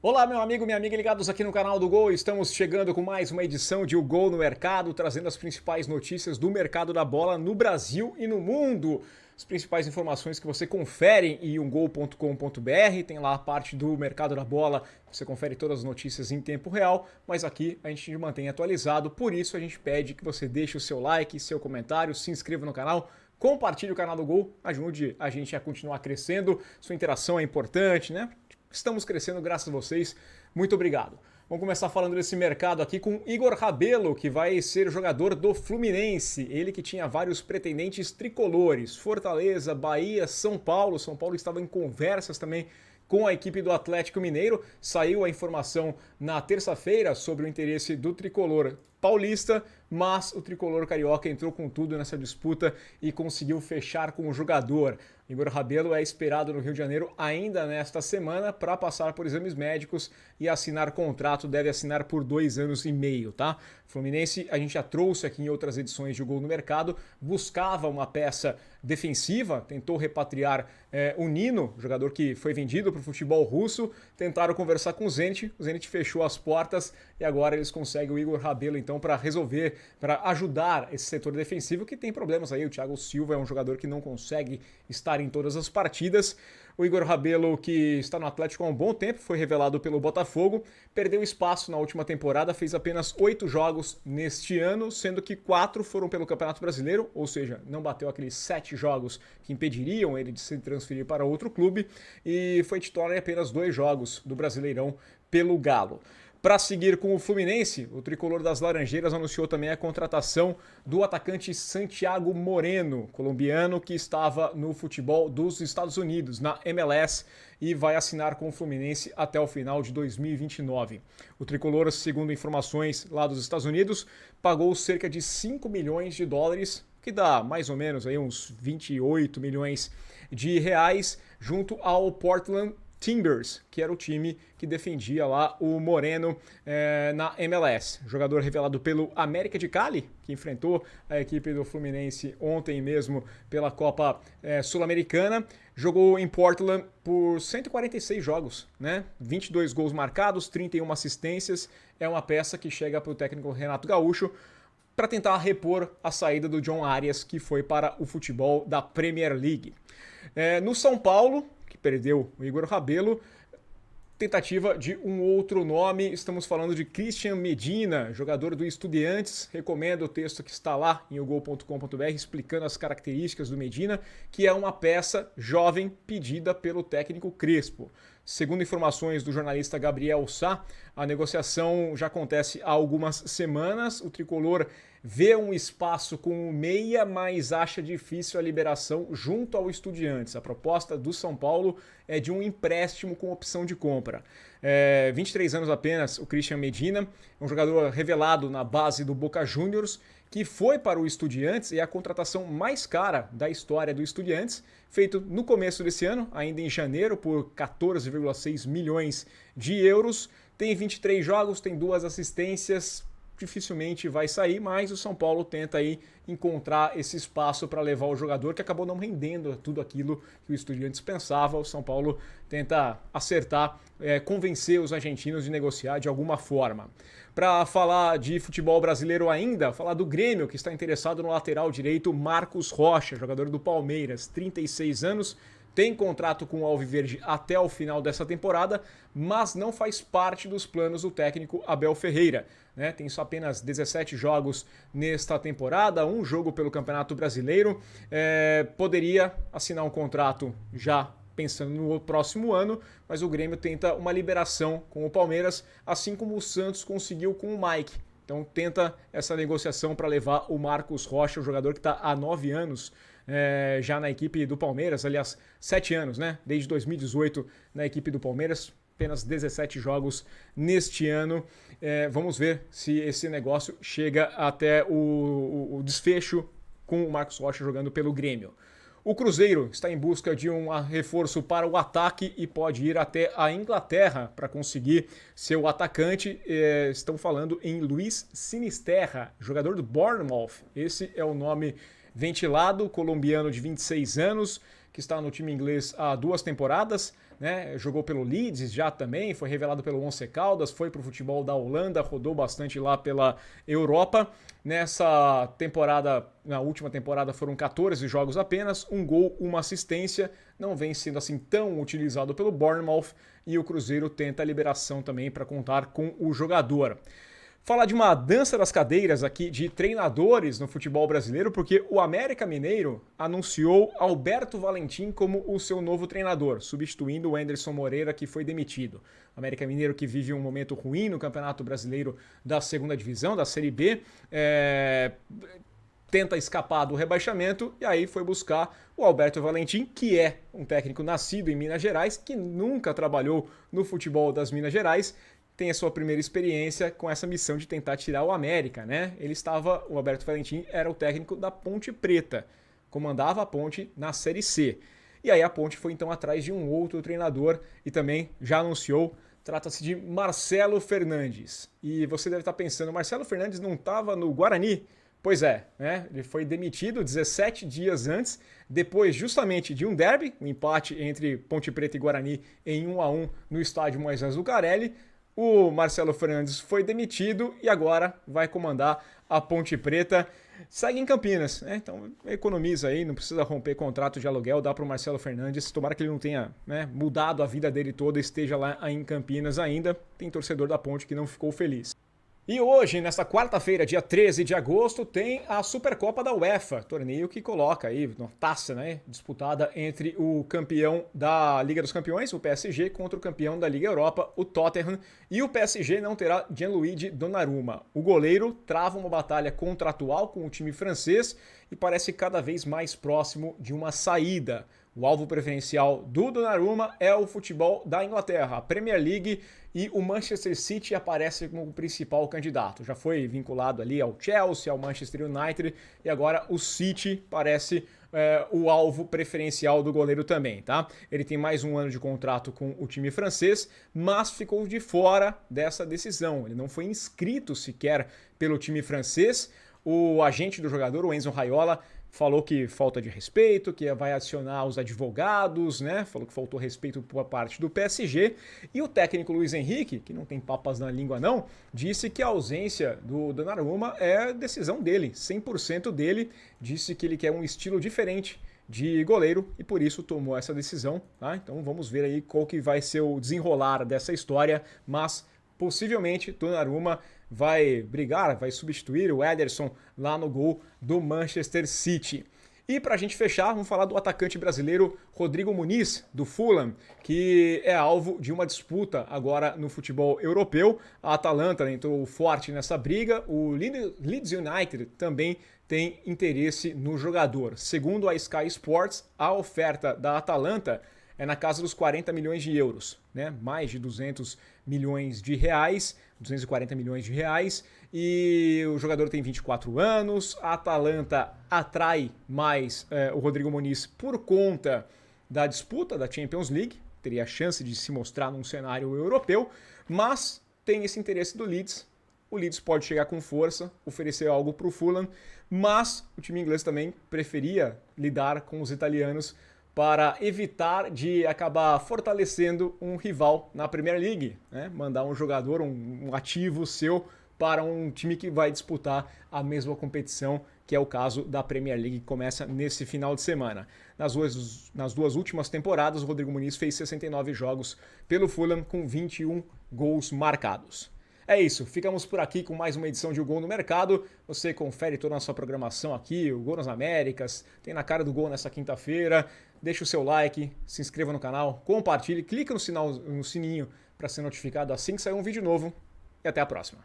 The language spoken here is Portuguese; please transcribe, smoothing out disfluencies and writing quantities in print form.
Olá, meu amigo, minha amiga ligados aqui no canal do Gol. Estamos chegando com mais uma edição de O Gol no Mercado, trazendo as principais notícias do mercado da bola no Brasil e no mundo. As principais informações que você confere em umgol.com.br, tem lá a parte do mercado da bola, você confere todas as notícias em tempo real, mas aqui a gente mantém atualizado, por isso a gente pede que você deixe o seu like, seu comentário, se inscreva no canal, compartilhe o canal do Gol, ajude a gente a continuar crescendo, sua interação é importante, né? Estamos crescendo graças a vocês, muito obrigado. Vamos começar falando desse mercado aqui com Igor Rabelo, que vai ser jogador do Fluminense. Ele que tinha vários pretendentes tricolores, Fortaleza, Bahia, São Paulo. São Paulo estava em conversas também com a equipe do Atlético Mineiro. Saiu a informação na terça-feira sobre o interesse do tricolor paulista, mas o tricolor carioca entrou com tudo nessa disputa e conseguiu fechar com o jogador. Igor Rabelo é esperado no Rio de Janeiro ainda nesta semana para passar por exames médicos e assinar contrato, deve assinar por 2 anos e meio, tá? Fluminense, a gente já trouxe aqui em outras edições de Gol no Mercado, buscava uma peça defensiva, tentou repatriar o Nino, jogador que foi vendido para o futebol russo, tentaram conversar com o Zenit fechou as portas e agora eles conseguem o Igor Rabelo então para resolver, para ajudar esse setor defensivo que tem problemas aí. O Thiago Silva é um jogador que não consegue estar em todas as partidas. O Igor Rabelo, que está no Atlético há um bom tempo, foi revelado pelo Botafogo, perdeu espaço na última temporada, fez apenas 8 jogos neste ano, sendo que 4 foram pelo Campeonato Brasileiro, ou seja, não bateu aqueles 7 jogos que impediriam ele de se transferir para outro clube, e foi titular em apenas 2 jogos do Brasileirão pelo Galo. Para seguir com o Fluminense, o tricolor das Laranjeiras anunciou também a contratação do atacante Santiago Moreno, colombiano que estava no futebol dos Estados Unidos, na MLS, e vai assinar com o Fluminense até o final de 2029. O tricolor, segundo informações lá dos Estados Unidos, pagou cerca de 5 milhões de dólares, que dá mais ou menos aí uns 28 milhões de reais, junto ao Portland Timbers, que era o time que defendia lá o Moreno na MLS. Jogador revelado pelo América de Cali, que enfrentou a equipe do Fluminense ontem mesmo pela Copa Sul-Americana. Jogou em Portland por 146 jogos, né? 22 gols marcados, 31 assistências. É uma peça que chega para o técnico Renato Gaúcho para tentar repor a saída do John Arias, que foi para o futebol da Premier League. No São Paulo, que perdeu o Igor Rabelo, tentativa de um outro nome, estamos falando de Christian Medina, jogador do Estudiantes. Recomendo o texto que está lá em ogol.com.br explicando as características do Medina, que é uma peça jovem pedida pelo técnico Crespo. Segundo informações do jornalista Gabriel Sá, a negociação já acontece há algumas semanas. O tricolor vê um espaço com o meia, mas acha difícil a liberação junto ao Estudiantes. A proposta do São Paulo é de um empréstimo com opção de compra. 23 anos apenas, o Christian Medina, é um jogador revelado na base do Boca Juniors, que foi para o Estudiantes e é a contratação mais cara da história do Estudiantes, feito no começo desse ano, ainda em janeiro, por 14,6 milhões de euros. Tem 23 jogos, tem 2 assistências, dificilmente vai sair, mas o São Paulo tenta aí encontrar esse espaço para levar o jogador, que acabou não rendendo tudo aquilo que o Estudiantes pensava. O São Paulo tenta acertar, convencer os argentinos de negociar de alguma forma. Para falar de futebol brasileiro ainda, falar do Grêmio, que está interessado no lateral direito Marcos Rocha, jogador do Palmeiras, 36 anos, tem contrato com o Alviverde até o final dessa temporada, mas não faz parte dos planos do técnico Abel Ferreira, né? Tem só apenas 17 jogos nesta temporada, 1 jogo pelo Campeonato Brasileiro. Poderia assinar um contrato já pensando no próximo ano, mas o Grêmio tenta uma liberação com o Palmeiras, assim como o Santos conseguiu com o Mike. Então tenta essa negociação para levar o Marcos Rocha, o jogador que está há 9 anos já na equipe do Palmeiras, aliás, 7 anos, né? Desde 2018 na equipe do Palmeiras, apenas 17 jogos neste ano. Vamos ver se esse negócio chega até o desfecho com o Marcos Rocha jogando pelo Grêmio. O Cruzeiro está em busca de um reforço para o ataque e pode ir até a Inglaterra para conseguir seu atacante. Estão falando em Luiz Sinisterra, jogador do Bournemouth. Esse é o nome ventilado, colombiano de 26 anos, que está no time inglês há 2 temporadas, né? Jogou pelo Leeds já também, foi revelado pelo Once Caldas, foi para o futebol da Holanda, rodou bastante lá pela Europa. Nessa temporada, na última temporada, foram 14 jogos apenas, 1 gol, 1 assistência, não vem sendo assim tão utilizado pelo Bournemouth e o Cruzeiro tenta a liberação também para contar com o jogador. Falar de uma dança das cadeiras aqui de treinadores no futebol brasileiro, porque o América Mineiro anunciou Alberto Valentim como o seu novo treinador, substituindo o Anderson Moreira, que foi demitido. O América Mineiro, que vive um momento ruim no Campeonato Brasileiro da 2ª Divisão, da Série B, tenta escapar do rebaixamento e aí foi buscar o Alberto Valentim, que é um técnico nascido em Minas Gerais, que nunca trabalhou no futebol das Minas Gerais, tem a sua primeira experiência com essa missão de tentar tirar o América, né? O Alberto Valentim era o técnico da Ponte Preta, comandava a Ponte na Série C. E aí a Ponte foi então atrás de um outro treinador e também já anunciou, trata-se de Marcelo Fernandes. E você deve estar pensando, Marcelo Fernandes não estava no Guarani? Pois é, né? Ele foi demitido 17 dias antes, depois justamente de um derby, um empate entre Ponte Preta e Guarani em 1-1 no estádio Moisés Lucarelli. O Marcelo Fernandes foi demitido e agora vai comandar a Ponte Preta. Segue em Campinas, né? Então economiza aí, não precisa romper contrato de aluguel, dá para o Marcelo Fernandes. Tomara que ele não tenha, né, mudado a vida dele toda, esteja lá em Campinas ainda. Tem torcedor da Ponte que não ficou feliz. E hoje, nesta quarta-feira, dia 13 de agosto, tem a Supercopa da UEFA, torneio que coloca aí uma taça, né, disputada entre o campeão da Liga dos Campeões, o PSG, contra o campeão da Liga Europa, o Tottenham, e o PSG não terá Gianluigi Donnarumma. O goleiro trava uma batalha contratual com o time francês e parece cada vez mais próximo de uma saída. O alvo preferencial do Donnarumma é o futebol da Inglaterra, a Premier League, e o Manchester City aparece como o principal candidato. Já foi vinculado ali ao Chelsea, ao Manchester United, e agora o City parece o alvo preferencial do goleiro também, tá? Ele tem mais 1 ano de contrato com o time francês, mas ficou de fora dessa decisão. Ele não foi inscrito sequer pelo time francês. O agente do jogador, o Enzo Raiola, falou que falta de respeito, que vai acionar os advogados, né? Falou que faltou respeito por parte do PSG. E o técnico Luiz Henrique, que não tem papas na língua não, disse que a ausência do Donnarumma é decisão dele, 100% dele. Disse que ele quer um estilo diferente de goleiro e por isso tomou essa decisão, tá? Então vamos ver aí qual que vai ser o desenrolar dessa história, mas possivelmente Donnarumma vai brigar, vai substituir o Ederson lá no gol do Manchester City. E para a gente fechar, vamos falar do atacante brasileiro Rodrigo Muniz, do Fulham, que é alvo de uma disputa agora no futebol europeu. A Atalanta entrou forte nessa briga, o Leeds United também tem interesse no jogador. Segundo a Sky Sports, a oferta da Atalanta é na casa dos 40 milhões de euros, né? Mais de 200 milhões de reais, 240 milhões de reais, e o jogador tem 24 anos, a Atalanta atrai mais o Rodrigo Muniz por conta da disputa da Champions League, teria a chance de se mostrar num cenário europeu, mas tem esse interesse do Leeds. O Leeds pode chegar com força, oferecer algo para o Fulham, mas o time inglês também preferia lidar com os italianos para evitar de acabar fortalecendo um rival na Premier League, né? Mandar um jogador, um ativo seu para um time que vai disputar a mesma competição, que é o caso da Premier League, que começa nesse final de semana. Nas duas últimas temporadas, o Rodrigo Muniz fez 69 jogos pelo Fulham com 21 gols marcados. É isso, ficamos por aqui com mais uma edição de O Gol no Mercado. Você confere toda a nossa programação aqui, o Gol nas Américas, tem na cara do gol nessa quinta-feira. Deixe o seu like, se inscreva no canal, compartilhe, clique no sininho para ser notificado assim que sair um vídeo novo. E até a próxima.